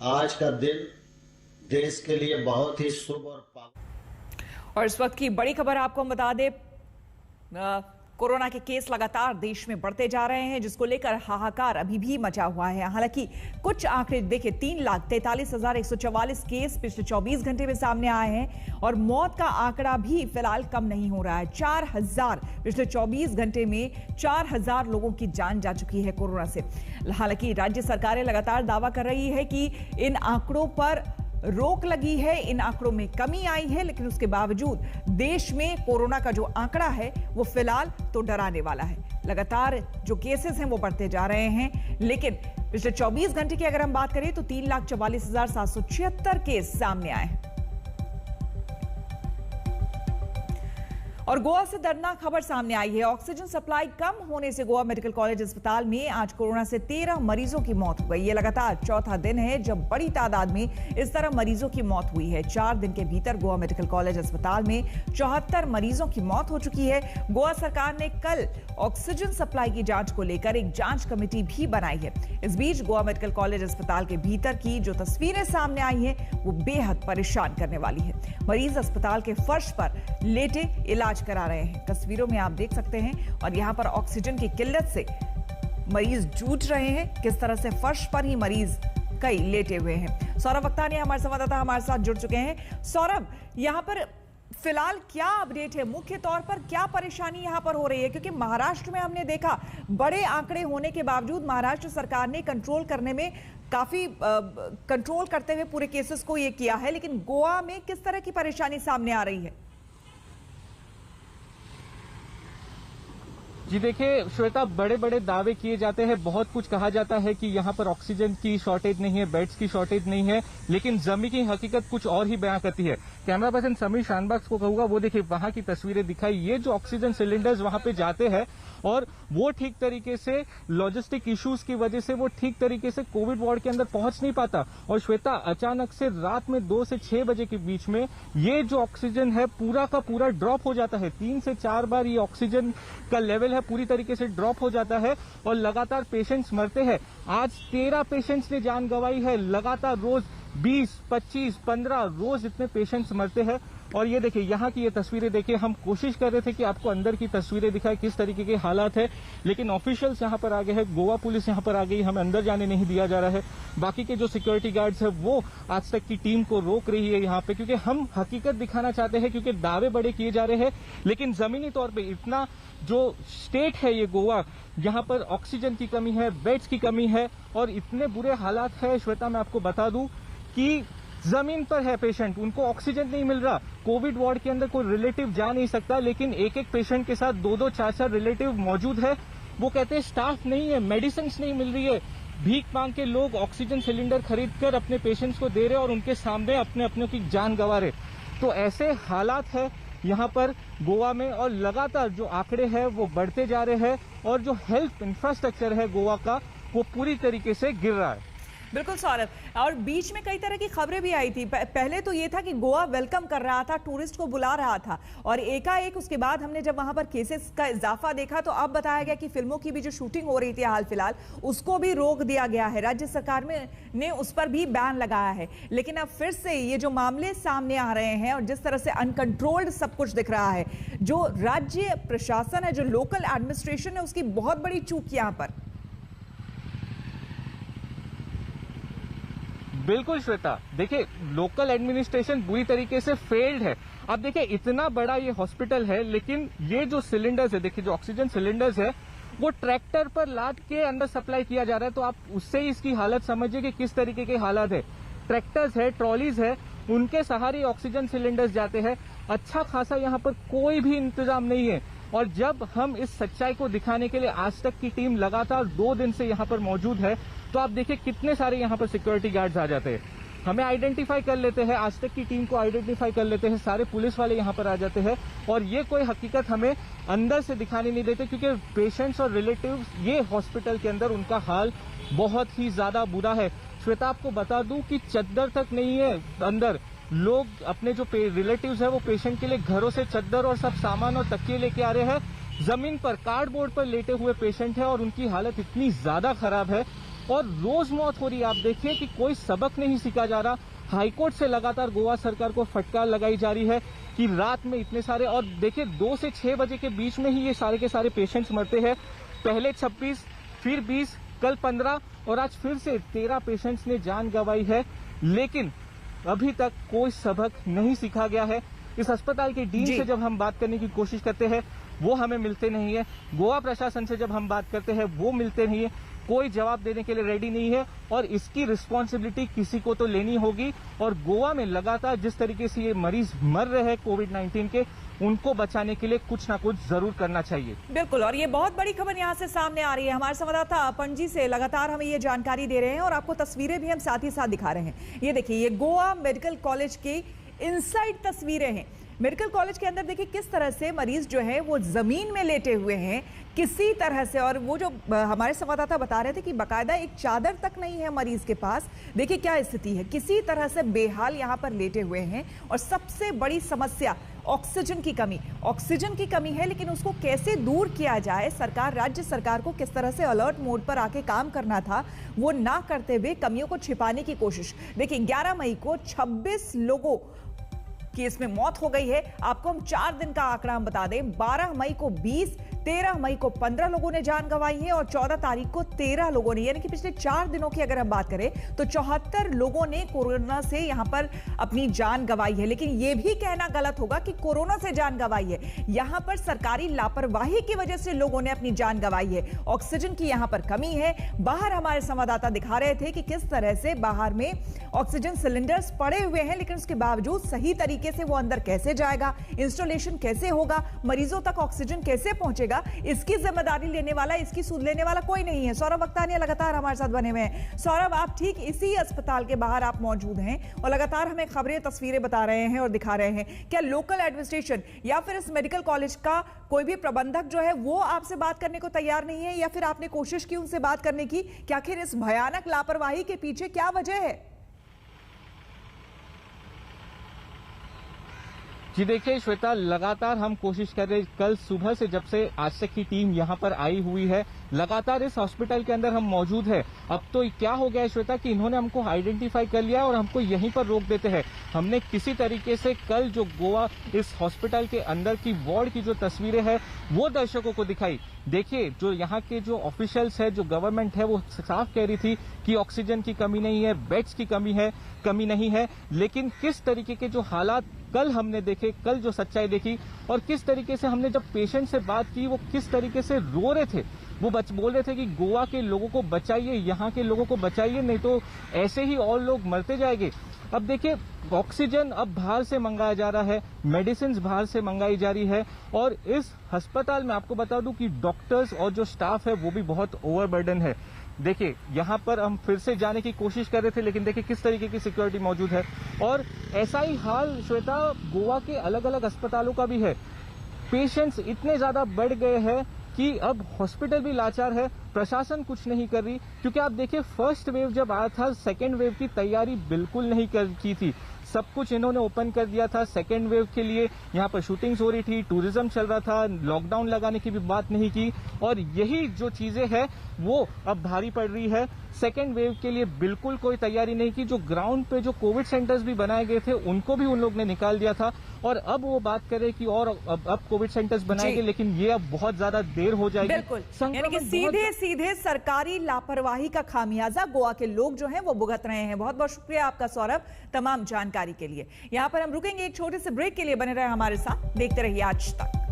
आज का दिन देश के लिए बहुत ही शुभ और इस वक्त की बड़ी खबर आपको हम बता दें, कोरोना के केस लगातार देश में बढ़ते जा रहे हैं, जिसको लेकर हाहाकार अभी भी मचा हुआ है। हालांकि कुछ आंकड़े देखिए, 3,43,144 केस पिछले 24 घंटे में सामने आए हैं और मौत का आंकड़ा भी फिलहाल कम नहीं हो रहा है। 4,000 पिछले 24 घंटे में 4,000 लोगों की जान जा चुकी है कोरोना से। हालांकि राज्य सरकारें लगातार दावा कर रही है कि इन आंकड़ों पर रोक लगी है, इन आंकड़ों में कमी आई है, लेकिन उसके बावजूद देश में कोरोना का जो आंकड़ा है वो फिलहाल तो डराने वाला है। लगातार जो केसेस हैं वो बढ़ते जा रहे हैं, लेकिन पिछले 24 घंटे की अगर हम बात करें तो 3,44,776 केस सामने आए हैं। और गोवा से दर्दनाक खबर सामने आई है। ऑक्सीजन सप्लाई कम होने से गोवा मेडिकल कॉलेज अस्पताल में आज कोरोना से 13 मरीजों की मौत हो गई। ये लगातार चौथा दिन है जब बड़ी तादाद में इस तरह मरीजों की मौत हुई है। 4 दिन के भीतर गोवा मेडिकल कॉलेज अस्पताल में 74 मरीजों की मौत हो चुकी है। गोवा सरकार ने कल ऑक्सीजन सप्लाई की जांच को लेकर एक जांच कमेटी भी बनाई है। इस बीच गोवा मेडिकल कॉलेज अस्पताल के भीतर की जो तस्वीरें सामने आई हैं वो बेहद परेशान करने वाली है। मरीज अस्पताल के फर्श पर लेटे इलाज करा रहे हैं। तस्वीरों में आप देख सकते हैं और यहां पर ऑक्सीजन की किल्लत से मरीज जूझ रहे हैं। किस तरह से फर्श पर ही मरीज कई लेटे हुए हैं। सौरभ वक्तानी हमारे संवाददाता हमारे साथ जुड़ चुके हैं। सौरभ, यहां पर फिलहाल क्या अपडेट है? मुख्य तौर पर क्या परेशानी यहां पर हो रही है? क्योंकि महाराष्ट्र में हमने देखा बड़े आंकड़े होने के बावजूद महाराष्ट्र सरकार ने कंट्रोल करने में काफी कंट्रोल करते हुए पूरे केसेस को ये किया है, लेकिन गोवा में किस तरह की परेशानी सामने आ रही है? जी देखिए श्वेता, बड़े बड़े दावे किए जाते हैं, बहुत कुछ कहा जाता है कि यहाँ पर ऑक्सीजन की शॉर्टेज नहीं है, बेड्स की शॉर्टेज नहीं है, लेकिन जमी की हकीकत कुछ और ही बयां करती है। कैमरा पर्सन समीर शानबाग को कहूंगा, वो देखिए वहां की तस्वीरें दिखाई। ये जो ऑक्सीजन सिलेंडर्स वहां पे जाते हैं और वो ठीक तरीके से लॉजिस्टिक इश्यूज की वजह से वो ठीक तरीके से कोविड वार्ड के अंदर पहुंच नहीं पाता। और श्वेता, अचानक से रात में 2 से 6 बजे के बीच में ये जो ऑक्सीजन है पूरा का पूरा ड्रॉप हो जाता है। 3 से 4 बार ये ऑक्सीजन का लेवल है पूरी तरीके से ड्रॉप हो जाता है और लगातार पेशेंट्स मरते हैं। आज 13 पेशेंट्स ने जान गंवाई है। लगातार रोज 20, 25, 15 रोज इतने पेशेंट्स मरते हैं। और ये देखिए यहाँ की ये तस्वीरें देखिए, हम कोशिश कर रहे थे कि आपको अंदर की तस्वीरें दिखाएं किस तरीके के हालात है, लेकिन ऑफिशियल्स यहाँ पर आ गए हैं, गोवा पुलिस यहाँ पर आ गई, हमें अंदर जाने नहीं दिया जा रहा है। बाकी के जो सिक्योरिटी गार्ड्स है वो आज तक की टीम को रोक रही है यहाँ पे, क्योंकि हम हकीकत दिखाना चाहते हैं, क्योंकि दावे बड़े किए जा रहे हैं लेकिन जमीनी तौर पर इतना जो स्टेट है ये गोवा, यहाँ पर ऑक्सीजन की कमी है, बेड्स की कमी है और इतने बुरे हालात है। श्वेता, मैं आपको बता दूं कि जमीन पर है पेशेंट, उनको ऑक्सीजन नहीं मिल रहा। कोविड वार्ड के अंदर कोई रिलेटिव जा नहीं सकता, लेकिन एक एक पेशेंट के साथ 2-2, 4-4 रिलेटिव मौजूद है। वो कहते हैं स्टाफ नहीं है, मेडिसिन नहीं मिल रही है। भीख मांग के लोग ऑक्सीजन सिलेंडर खरीदकर अपने पेशेंट्स को दे रहे और उनके सामने अपने अपनों की जान गंवा रहे। तो ऐसे हालात है यहाँ पर गोवा में और लगातार जो आंकड़े हैं वो बढ़ते जा रहे हैं और जो हेल्थ इंफ्रास्ट्रक्चर है गोवा का वो पूरी तरीके से गिर रहा है। बिल्कुल सौरभ, और बीच में कई तरह की खबरें भी आई थी। पहले तो ये था कि गोवा वेलकम कर रहा था, टूरिस्ट को बुला रहा था, और एकाएक उसके बाद हमने जब वहां पर केसेस का इजाफा देखा तो अब बताया गया कि फिल्मों की भी जो शूटिंग हो रही थी हाल फिलहाल उसको भी रोक दिया गया है। राज्य सरकार ने उस पर भी बैन लगाया है। लेकिन अब फिर से ये जो मामले सामने आ रहे हैं और जिस तरह से अनकंट्रोल्ड सब कुछ दिख रहा है, जो राज्य प्रशासन है, जो लोकल एडमिनिस्ट्रेशन है, उसकी बहुत बड़ी चूक यहाँ पर। बिल्कुल श्वेता, देखिए लोकल एडमिनिस्ट्रेशन बुरी तरीके से फेल्ड है। अब देखिए इतना बड़ा ये हॉस्पिटल है, लेकिन ये जो सिलेंडर्स है, देखिए जो ऑक्सीजन सिलेंडर्स है वो ट्रैक्टर पर लाद के अंदर सप्लाई किया जा रहा है। तो आप उससे ही इसकी हालत समझिए कि किस तरीके के हालात है। ट्रैक्टर्स है, ट्रॉलीज है, उनके सहारे ऑक्सीजन सिलेंडर्स जाते हैं। अच्छा खासा यहाँ पर कोई भी इंतजाम नहीं है। और जब हम इस सच्चाई को दिखाने के लिए आज तक की टीम लगातार 2 दिन से यहाँ पर मौजूद है, तो आप देखिए कितने सारे यहाँ पर सिक्योरिटी गार्ड्स आ जाते हैं, हमें आइडेंटिफाई कर लेते हैं, आज तक की टीम को आइडेंटिफाई कर लेते हैं, सारे पुलिस वाले यहाँ पर आ जाते हैं और ये कोई हकीकत हमें अंदर से दिखाने नहीं देते, क्योंकि पेशेंट्स और रिलेटिव्स ये हॉस्पिटल के अंदर उनका हाल बहुत ही ज्यादा बुरा है। श्वेता, आपको बता दूं कि चद्दर तक नहीं है अंदर। लोग अपने जो रिलेटिव्स है वो पेशेंट के लिए घरों से चद्दर और सब सामान और तकिए लेके आ रहे हैं। जमीन पर कार्डबोर्ड पर लेटे हुए पेशेंट है और उनकी हालत इतनी ज्यादा खराब है और रोज मौत हो रही है। आप देखिए कि कोई सबक नहीं सीखा जा रहा। हाईकोर्ट से लगातार गोवा सरकार को फटकार लगाई जा रही है कि रात में इतने सारे, और देखिए 2 से 6 बजे के बीच में ही ये सारे के सारे पेशेंट्स मरते हैं। पहले 26, फिर 20, कल 15 और आज फिर से 13 पेशेंट्स ने जान गंवाई है। लेकिन अभी तक कोई सबक नहीं सीखा गया है। इस अस्पताल के डीन से जब हम बात करने की कोशिश करते हैं वो हमें मिलते नहीं है। गोवा प्रशासन से जब हम बात करते हैं वो मिलते नहीं है। कोई जवाब देने के लिए रेडी नहीं है और इसकी रिस्पॉन्सिबिलिटी किसी को तो लेनी होगी। और गोवा में लगातार जिस तरीके से ये मरीज मर रहे हैं कोविड-19 के, उनको बचाने के लिए कुछ ना कुछ जरूर करना चाहिए। बिल्कुल, और ये बहुत बड़ी खबर यहाँ से सामने आ रही है। हमारे संवाददाता पणजी से लगातार हमें ये जानकारी दे रहे हैं और आपको तस्वीरें भी हम साथ ही साथ दिखा रहे हैं। ये देखिए, ये गोवा मेडिकल कॉलेज की इनसाइड तस्वीरें हैं। मेडिकल कॉलेज के अंदर देखिए किस तरह से मरीज जो है वो जमीन में लेटे हुए हैं किसी तरह से, और वो जो हमारे संवाददाता बता रहे थे कि बकायदा एक चादर तक नहीं है मरीज के पास। देखिए क्या स्थिति है, किसी तरह से बेहाल यहाँ पर लेटे हुए हैं। और सबसे बड़ी समस्या ऑक्सीजन की कमी। ऑक्सीजन की कमी है, लेकिन उसको कैसे दूर किया जाए, सरकार, राज्य सरकार को किस तरह से अलर्ट मोड पर आके काम करना था, वो ना करते हुए कमियों को छिपाने की कोशिश। देखिए 11 मई को 26 लोगों कि इसमें मौत हो गई है। आपको हम 4 दिन का आंकड़ा हम बता दें। 12 मई को 20, 13 मई को 15 लोगों ने जान गंवाई है और 14 तारीख को 13 लोगों ने, यानी कि पिछले 4 दिनों की अगर हम बात करें तो 74 लोगों ने कोरोना से यहां पर अपनी जान गंवाई है। लेकिन यह भी कहना गलत होगा कि कोरोना से जान गंवाई है। यहां पर सरकारी लापरवाही की वजह से लोगों ने अपनी जान गंवाई है। ऑक्सीजन की यहां पर कमी है। बाहर हमारे संवाददाता दिखा रहे थे कि किस तरह से बाहर में ऑक्सीजन सिलेंडर्स पड़े हुए हैं, लेकिन उसके बावजूद सही तरीके से वो अंदर कैसे जाएगा, इंस्टॉलेशन कैसे होगा, मरीजों तक ऑक्सीजन कैसे पहुंचेगा, इसकी जिम्मेदारी लेने वाला, इसकी सूद लेने वाला कोई नहीं है। सौरभ वक्तानिया लगातार हमारे साथ बने हुए हैं। सौरभ, आप ठीक इसी अस्पताल के बाहर आप मौजूद हैं और लगातार हमें खबरें, तस्वीरें बता रहे हैं और दिखा रहे हैं। क्या लोकल एडमिनिस्ट्रेशन या फिर इस मेडिकल कॉलेज का कोई भी प्रबंधक जो है वो आपसे बात करने को तैयार नहीं है, या फिर आपने कोशिश की उनसे बात करने की कि आखिर इस भयानक लापरवाही के पीछे क्या वजह है? जी देखिए श्वेता, लगातार हम कोशिश कर रहे हैं। कल सुबह से जब से आज तक की टीम यहाँ पर आई हुई है, लगातार इस हॉस्पिटल के अंदर हम मौजूद है। अब तो क्या हो गया है श्वेता कि इन्होंने हमको आइडेंटिफाई कर लिया और हमको यहीं पर रोक देते हैं। हमने किसी तरीके से कल जो गोवा इस हॉस्पिटल के अंदर की वार्ड की जो तस्वीरें हैं वो दर्शकों को दिखाई। देखिए जो यहाँ के जो ऑफिशियल्स है, जो गवर्नमेंट है, वो साफ कह रही थी कि ऑक्सीजन की कमी नहीं है, बेड्स की कमी नहीं है। लेकिन किस तरीके के जो हालात कल हमने देखे, कल जो सच्चाई देखी और किस तरीके से हमने जब पेशेंट से बात की, वो किस तरीके से रो रहे थे। वो बोल रहे थे कि गोवा के लोगों को बचाइए, यहाँ के लोगों को बचाइए, नहीं तो ऐसे ही और लोग मरते जाएंगे। अब देखिए ऑक्सीजन अब बाहर से मंगाया जा रहा है, मेडिसिन बाहर से मंगाई जा रही है और इस अस्पताल में आपको बता दूं कि डॉक्टर्स और जो स्टाफ है वो भी बहुत ओवरबर्डन है। देखिए यहाँ पर हम फिर से जाने की कोशिश कर रहे थे, लेकिन देखिए किस तरीके की सिक्योरिटी मौजूद है। और ऐसा ही हाल श्वेता गोवा के अलग अलग अस्पतालों का भी है। पेशेंट्स इतने ज्यादा बढ़ गए हैं कि अब हॉस्पिटल भी लाचार है, प्रशासन कुछ नहीं कर रही। क्योंकि आप देखिए फर्स्ट वेव जब आया था, सेकेंड वेव की तैयारी बिल्कुल नहीं की थी। सब कुछ इन्होंने ओपन कर दिया था सेकेंड वेव के लिए। यहाँ पर शूटिंग्स हो रही थी, टूरिज्म चल रहा था, लॉकडाउन लगाने की भी बात नहीं की। और यही जो चीजें हैं वो अब भारी पड़ रही है। सेकेंड वेव के लिए बिल्कुल कोई तैयारी नहीं की। जो ग्राउंड पे जो कोविड सेंटर्स भी बनाए गए थे उनको भी उन लोग ने निकाल दिया था। और अब वो बात करें कि और अब कोविड सेंटर्स बनाएंगे, लेकिन ये अब बहुत ज्यादा देर हो जाएगी। बिल्कुल, यानी कि सीधे सरकारी लापरवाही का खामियाजा गोवा के लोग जो हैं वो भुगत रहे हैं। बहुत बहुत शुक्रिया आपका सौरभ तमाम जानकारी के लिए। यहां पर हम रुकेंगे एक छोटे से ब्रेक के लिए। बने रहे हमारे साथ, देखते रहिए आज तक।